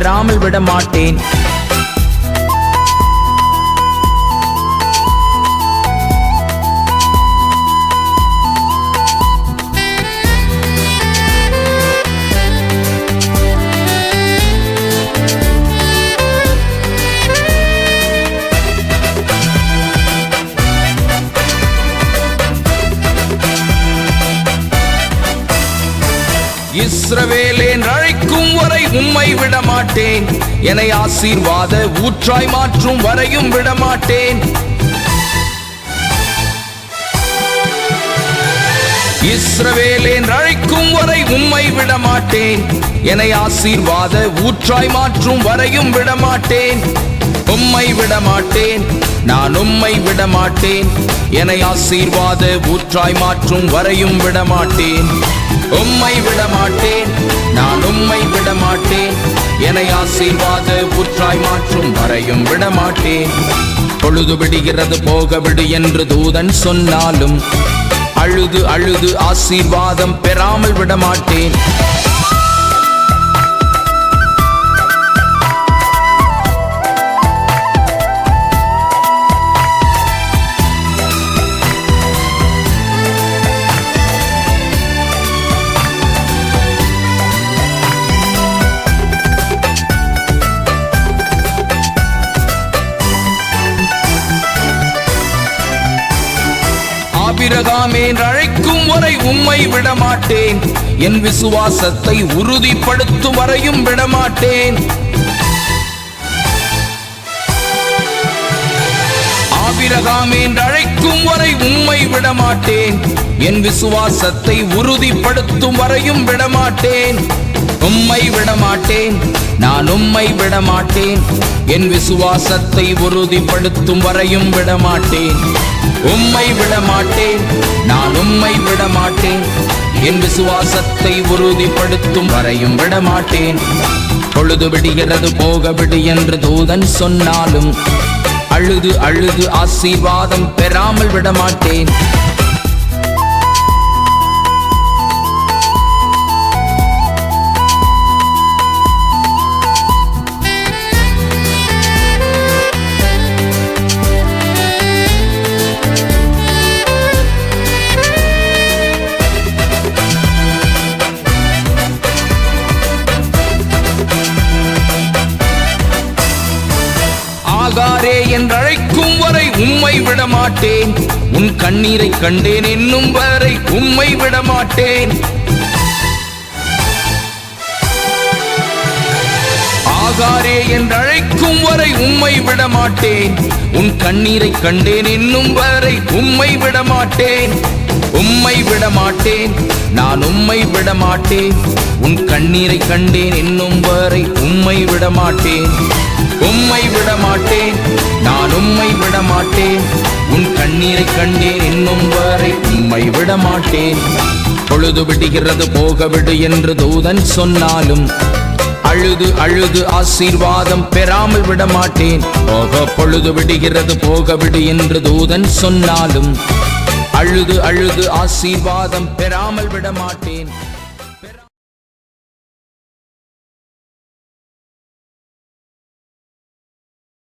பெறாமல் விடமாட்டேன். இஸ்ரவேலே அழைக்கும் வரை உம்மை விடமாட்டேன். என்னை ஆசீர்வாத ஊற்றாய் மாற்றும் வரையும் விடமாட்டேன். இஸ்ரவேலே அழைக்கும் வரை உம்மை விடமாட்டேன். என்னை ஆசீர்வாத ஊற்றாய் மாற்றும் வரையும் விடமாட்டேன். உம்மை விடமாட்டேன், நான் உம்மை விடமாட்டேன். என்னை ஆசீர்வாத ஊற்றாய் மாற்றும் வரையும் விடமாட்டேன். உம்மை விடமாட்டேன், நான் உம்மை விடமாட்டேன். என்னை ஆசீர்வாத ஊற்றாய் மாற்றும் வரையும் விடமாட்டேன். பொழுது விடுகிறது போக விடு என்று தூதன் சொன்னாலும் அழுது அழுது ஆசீர்வாதம் பெறாமல் விடமாட்டேன். ஆபிரகாமே அழைக்கும் வரை உம்மை விடமாட்டேன். என் விசுவாசத்தை உறுதிப்படுத்தும் வரையும் விடமாட்டேன். ஆபிரகாமே அழைக்கும் வரை உம்மை விடமாட்டேன். என் விசுவாசத்தை உறுதிப்படுத்தும் வரையும் விடமாட்டேன். உம்மை விடமாட்டேன், நான் உம்மை விடமாட்டேன். என் விசுவாசத்தை உறுதிப்படுத்தும் வரையும் விடமாட்டேன். உம்மை விடமாட்டேன், நான் உம்மை விடமாட்டேன். என் விசுவாசத்தை உறுதிப்படுத்தும் வரையும் விடமாட்டேன். பொழுது விடுகிறது போக விடு என்று தூதன் சொன்னாலும் அழுது அழுது ஆசீர்வாதம் பெறாமல் விடமாட்டேன். ஆகாரே என்றழைக்கும் வரை உம்மை விடமாட்டேன். உன் கண்ணீரை கண்டேன் என்னும் வரை உம்மை விடமாட்டேன். ஆகாரே என்றழைக்கும் வரை உம்மை விடமாட்டேன். உன் கண்ணீரை கண்டேன் என்னும் வரை உம்மை விடமாட்டேன். உம்மை விடமாட்டேன், நான் உம்மை விடமாட்டேன். உன் கண்ணீரை கண்டேன் என்னும் வரை உம்மை விடமாட்டேன். உம்மை விடமாட்டேன், நான் உம்மை விடமாட்டேன். உன் கண்ணீரை கண்டேன் என்னும் வரை உம்மை விடமாட்டேன். பொழுது விடுகிறது போக விடு என்று தூதன் சொன்னாலும் அழுது அழுது ஆசீர்வாதம் பெறாமல் விடமாட்டேன். பொழுது விடுகிறது போக விடு என்று தூதன் சொன்னாலும் அழுது அழுது ஆசீர்வாதம் பெறாமல் விடமாட்டேன்.